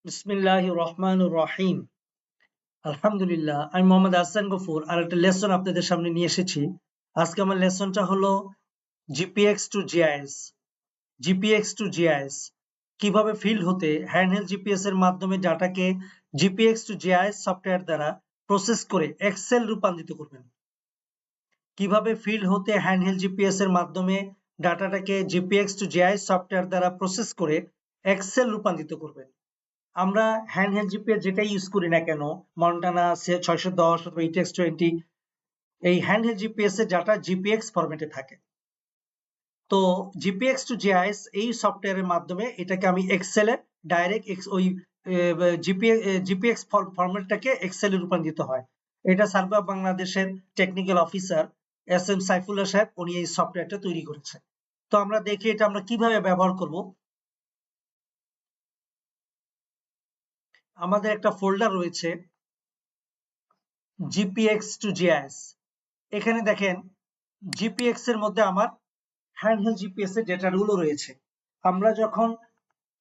বিসমিল্লাহির রহমানির রহিম। আলহামদুলিল্লাহ, আমি মোহাম্মদ আহসান গফুর আর একটা লেসন আপনাদের সামনে নিয়ে এসেছি। আজকে আমার লেসনটা হলো GPX to GIS. GPX to GIS কিভাবে ফিল্ড হতে হ্যান্ডহেল্ড জিপিএস এর মাধ্যমে ডাটাকে জিপিএক্স টু জিআইএস সফটওয়্যার দ্বারা প্রসেস করে এক্সেল রূপান্তরিত করবেন। কিভাবে ফিল্ড হতে হ্যান্ডহেল্ড জিপিএস এর মাধ্যমে ডাটাটাকে জিপিএক্স টু জিআইএস সফটওয়্যার দ্বারা প্রসেস করে এক্সেল রূপান্তরিত করবেন। আমরা হ্যান্ডহেল্ড জিপিএস যেটাই ইউজ করি না কেন, মন্টানা 610 অথবা ETX20, এই হ্যান্ডহেল্ড জিপিএস এর ডাটা জিপিএক্স ফরম্যাটে থাকে। তো জিপিএক্স টু জিআইএস এই সফটওয়্যারের মাধ্যমে এটাকে আমি এক্সেলে ডাইরেক্ট ওই জিপিএক্স ফরম্যাটটাকে এক্সেলে রূপান্তরিত হয়। এটা সার্ভে অফ বাংলাদেশের টেকনিক্যাল অফিসার SM সাইফুল্লাহ সাহেব উনি এই সফটওয়্যারটা তৈরি করেছে। তো আমরা দেখি এটা আমরা কিভাবে ব্যবহার করব। আমাদের একটা ফোল্ডার রয়েছে জিপিএক্স টু জিআইএস। এখানে দেখেন জিপিএক্স এর মধ্যে আমার হ্যান্ডহেল্ড জিপিএস এর ডেটাগুলো রয়েছে। আমরা যখন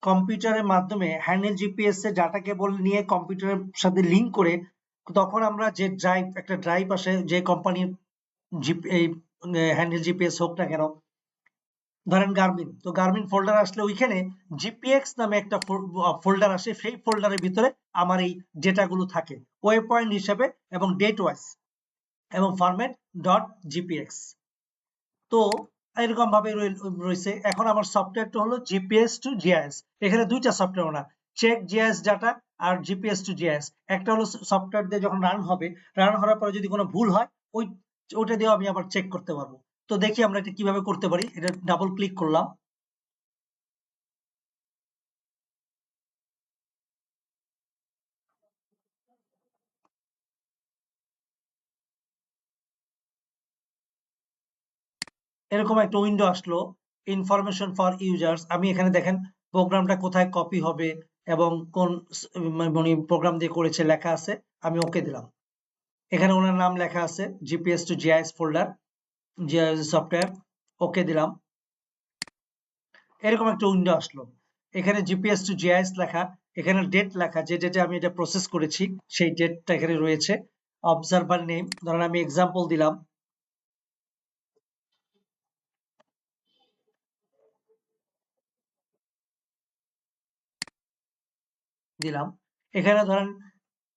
কম্পিউটারের মাধ্যমে হ্যান্ডহেল্ড জিপিএস এর ডাটা কেবল নিয়ে কম্পিউটারের সাথে লিঙ্ক করে তখন আমরা যে একটা ড্রাইভ আসে, যে কোম্পানির এই হ্যান্ডহেল্ড জিপিএস হোক না কেন, ধরেন গার্মিন, তো গার্মিন ফোল্ডার আসলে ওইখানে জিপিএক্স নামে একটা ফোল্ডার আসে। সেই ফোল্ডারের ভিতরে আমার এই ডেটাগুলো থাকে ওয়ে পয়েন্ট হিসেবে এবং ডেট ওয়াইজ এবং ফরম্যাট ডট জিপিএক্স। তো এরকম ভাবে রয়েছে। এখন আমার সফটওয়্যারটা হলো জিপিএস টু জিআইএস। এখানে দুইটা সফটওয়্যার না, check GIS data R GPS to GIS. একটা হলো সফটওয়্যার দিয়ে যখন রান হবে, রান হওয়ার পরে যদি কোনো ভুল হয় ওইটা দিয়ে আমি আবার চেক করতে পারবো। তো দেখি আমরা এটা কিভাবে করতে পারি। এটা ডাবল ক্লিক করলাম। এরকম একটা উইন্ডো আসলো, ইনফরমেশন ফর ইউজার্স। আমি এখানে দেখেন প্রোগ্রামটা কোথায় কপি হবে এবং কোন মানে প্রোগ্রাম দিয়ে করেছে লেখা আছে। আমি ওকে দিলাম। এখানে ওনার নাম লেখা আছে GPS to GIS folder, GIS software. Okay দিলাম। এরকম একটা উইন্ডো আসলো। এখানে জিপিএস টু জিআইএস লেখা, এখানে ডেট লেখা, যে ডেটে আমি এটা প্রসেস করেছি সেই ডেটটা এখানে রয়েছে। অবজারভার নেম, ধরেন আমি এক্সাম্পল দিলাম, এখানে ধরেন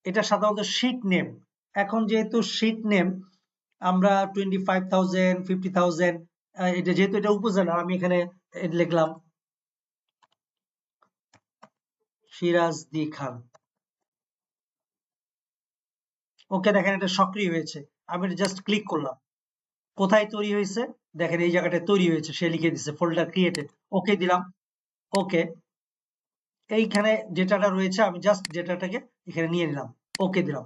এটা সাধারণত শীট নেম। এখন যেহেতু শীট নেম আমরা 25,000 50,000, এটা যেহেতু এটা উপজেলা, আমি এখানে লিখলাম সিরাজদি খান। ওকে, দেখেন এটা সক্রিয় হয়েছে। আমি এটা জাস্ট ক্লিক করলাম। কোথায় তৈরি হয়েছে দেখেন, এই জায়গাটায় তৈরি হয়েছে, সে লিখে দিচ্ছে ফোল্ডার ক্রিয়েটেড। ওকে দিলাম। ওকে, এইখানে ডেটাটা রয়েছে, আমি জাস্ট ডেটাটাকে এখানে নিয়ে নিলাম। ওকে দিলাম।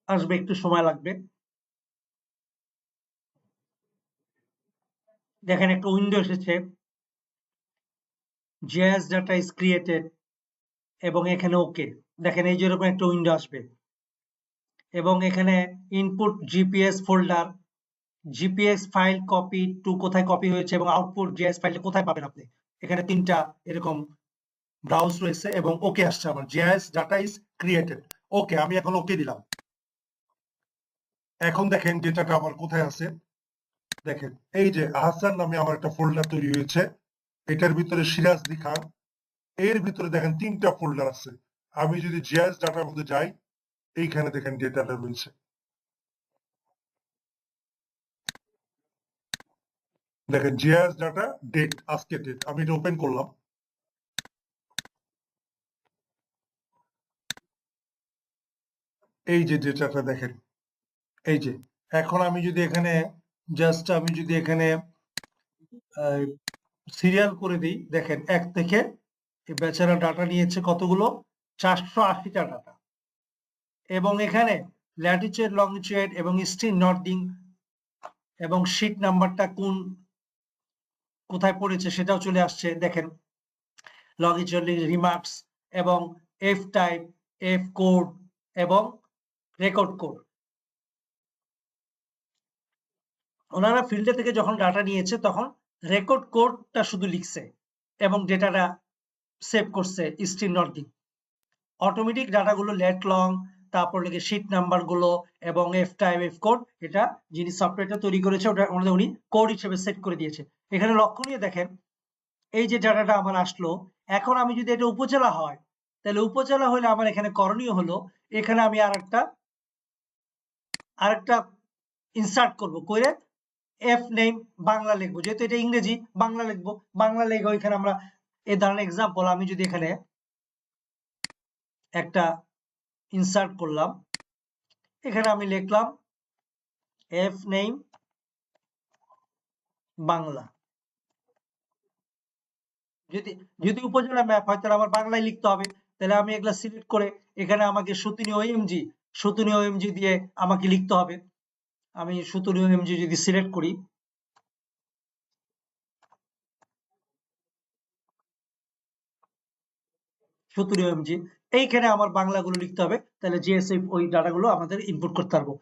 আসবে, একটু সময় লাগবে। দেখেন একটা উইন্ডো এসেছে, জিআইএস ডাটা ইজ ক্রিয়েটেড এবং এখানে ওকে। দেখেন এই যেরকম একটা উইন্ডো আসবে এবং এখানে input GPS folder, GPX file copy to কোথায় কপি হয়েছে এবং আউটপুট জিএস ফাইলটা কোথায় পাবেন আপনি। এখানে তিনটা এরকম ব্রাউজ রয়েছে এবং ওকে আসছে আমার জিএস ডাটা ইজ ক্রিয়েটেড। ওকে, আমি এখন ওকে দিলাম। এখন দেখেন ডেটাটা আমার কোথায় আছে। দেখেন এই যে আহসান নামে আমার একটা ফোল্ডার তৈরি হয়েছে, এটার ভিতরে সিরাজ লিখা। এর ভিতরে দেখেন তিনটা ফোল্ডার আছে। আমি যদি জিএস ডাটার মধ্যে যাই, এইখানে দেখেন ডেটাটা রয়েছে। দেখেন জিএস ডাটা ডেট, আজকে ডেট। আমি এটা ওপেন করলাম। এই যে ডেটাটা দেখেন, এই যে। এখন আমি যদি এখানে জাস্ট আমি যদি এখানে সিরিয়াল করে দিই, দেখেন এক থেকে এই বেচারা ডাটা নিয়েছে কতগুলো, 480টা ডাটা। এবং এখানে ল্যাটিচিউড লংজিটিউড এবং ইস্টিং নর্দিং এবং শীট নাম্বারটা কোথায় পড়েছে সেটাও চলে আসছে। দেখেন লংজিটিউড রিমার্কস এবং এফ টাইপ, এফ কোড এবং রেকর্ড কোড। ওনারা ফিল্ডে থেকে যখন ডাটা নিয়েছে তখন রেকর্ড কোডটা শুধু লিখছে এবং ডেটাটা সেভ করছে স্ট্রিং নট দিয়ে। অটোমেটিক ডাটাগুলো লেট লং, তারপর লেগে শিট নাম্বার গুলো এবং এফ টাইপ এফ কোড, এটা যিনি সফটওয়্যারটা তৈরি করেছে ওটা উনি কোড হিসেবে সেট করে দিয়েছে। এখানে লক্ষণীয় দেখেন, এই যে ডাটাটা আমার আসলো, এখন আমি যদি এটা উপজেলা হয়, তাহলে উপজেলা হলে আমার এখানে করণীয় হলো এখানে আমি আরেকটা ইনসার্ট করব, করে এফ নেম বাংলা লিখবো, যেহেতু এটা ইংরেজি বাংলা লিখবো, বাংলা লিখে এখানে আমরা এই ধরনের এক্সাম্পল আমি যদি এখানে একটা ইনসার্ট করলাম, এখানে আমি লিখলাম এফ নেম বাংলা। যদি যদি উপজেলা ম্যাপ হয় তাহলে আমার বাংলায় লিখতে হবে, তাহলে আমি এগুলা সিলেক্ট করে এখানে আমাকে সুতুনি ওএমজি দিয়ে আমাকে লিখতে হবে। আমি সুতুনি ওএমজি যদি সিলেক্ট করি, সুতুনি ওএমজি, এইখানে আমার বাংলাগুলো লিখতে হবে, তাহলে জিএসএফ ওই ডাটাগুলো আমাদের ইনপুট করতে পারবো।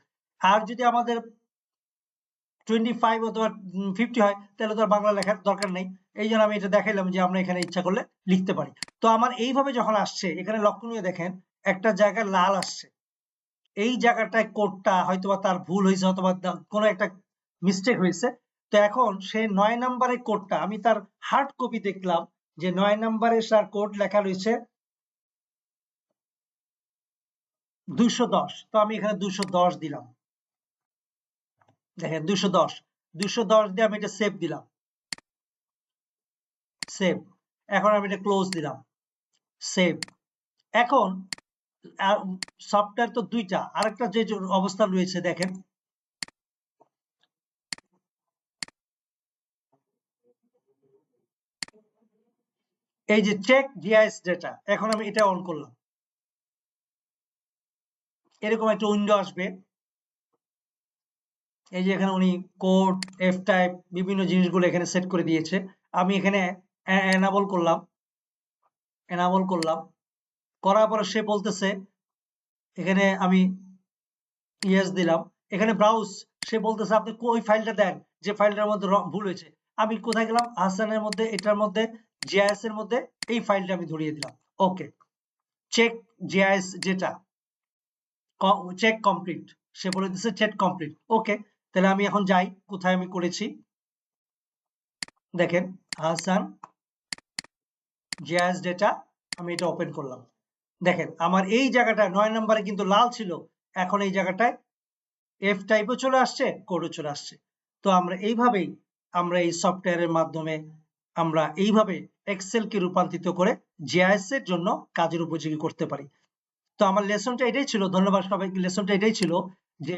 আর যদি আমাদের 25 অথবা 50 হয় তাহলে তো আর বাংলা লেখার দরকার নেই। এই জন্য আমি এটা দেখাইলাম যে আমরা এখানে ইচ্ছা করলে লিখতে পারি। তো আমার এইভাবে যখন আসছে, এখানে লক্ষণীয় দেখেন একটা জায়গায় লাল আসছে, এই জায়গাটায় কোডটা হয়তোবা তার ভুল হয়েছে অথবা কোনো একটা মিস্টেক হয়েছে। তো এখন সে 9 নম্বরের কোডটা আমি তার হার্ড কপি দেখলাম যে 9 নম্বরে তার কোড লেখা রয়েছে 210, তো আমি এখানে 210 দিলাম। দেখেন 210 দিয়ে আমি এটা সেভ দিলাম, সেভ। এখন আমি এটা ক্লোজ দিলাম, সেভ। এখন সফটওয়্যার তো দুইটা, আরেকটা যে অবস্থা রয়েছে দেখেন, এই যে চেক জিআইএস ডেটা, এখন আমি এটা অন করলাম, এরকম একটা উইন্ডো আসবে। এই যে এখানে উনি কোড এফ টাইপ বিভিন্ন জিনিসগুলো এখানে সেট করে দিয়েছে। আমি এখানে এনাবল করলাম, করার পরে সে বলতেছে, এখানে আমি ইয়েস দিলাম, এখানে ব্রাউজ, সে বলতেছে আপনি ওই ফাইলটা দেন যে ফাইলটার মধ্যে ভুল হয়েছে। আমি কোথায় গেলাম, হাসানের মধ্যে, এটার মধ্যে জিআইএস এর মধ্যে এই ফাইলটা আমি ধরিয়ে দিলাম। ওকে, চেক জিআইএস যেটা চেক কমপ্লিট, সে বলে দিচ্ছে চেক কমপ্লিট। ওকে, তাহলে আমি এখন যাই কোথায় আমি করেছি, দেখেন হাসান জিআইএস ডেটা, আমি এটা ওপেন করলাম। দেখেন আমার এই জায়গাটা 9 নম্বরে কিন্তু লাল ছিল, এখন এই জায়গাটায় এফ টাইপও চলে আসছে, কোডও চলে আসছে। তো আমরা এইভাবেই আমরা এই সফটওয়্যারের মাধ্যমে আমরা এইভাবে এক্সেলকে রূপান্তরিত করে জিআইএস এর জন্য কাজের উপযোগী করতে পারি। তো আমার লেসনটা এটাই ছিল, ধন্যবাদ সবাইকে। লেসনটা এটাই ছিল যে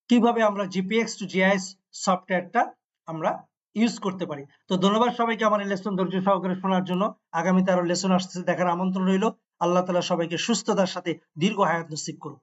কিভাবে আমরা জিপিএক্স টু জিআইএস সফটওয়্যারটা আমরা ইউজ করতে পারি। তো ধন্যবাদ সবাইকে আমার এই লেসন ধৈর্য সহকারে শোনার জন্য। আগামীতে আরো লেসন আসতেছে, দেখার আমন্ত্রণ রইল। আল্লাহ তাআলা সবাইকে সুস্থতার সাথে দীর্ঘ হায়াত নসিব করুক।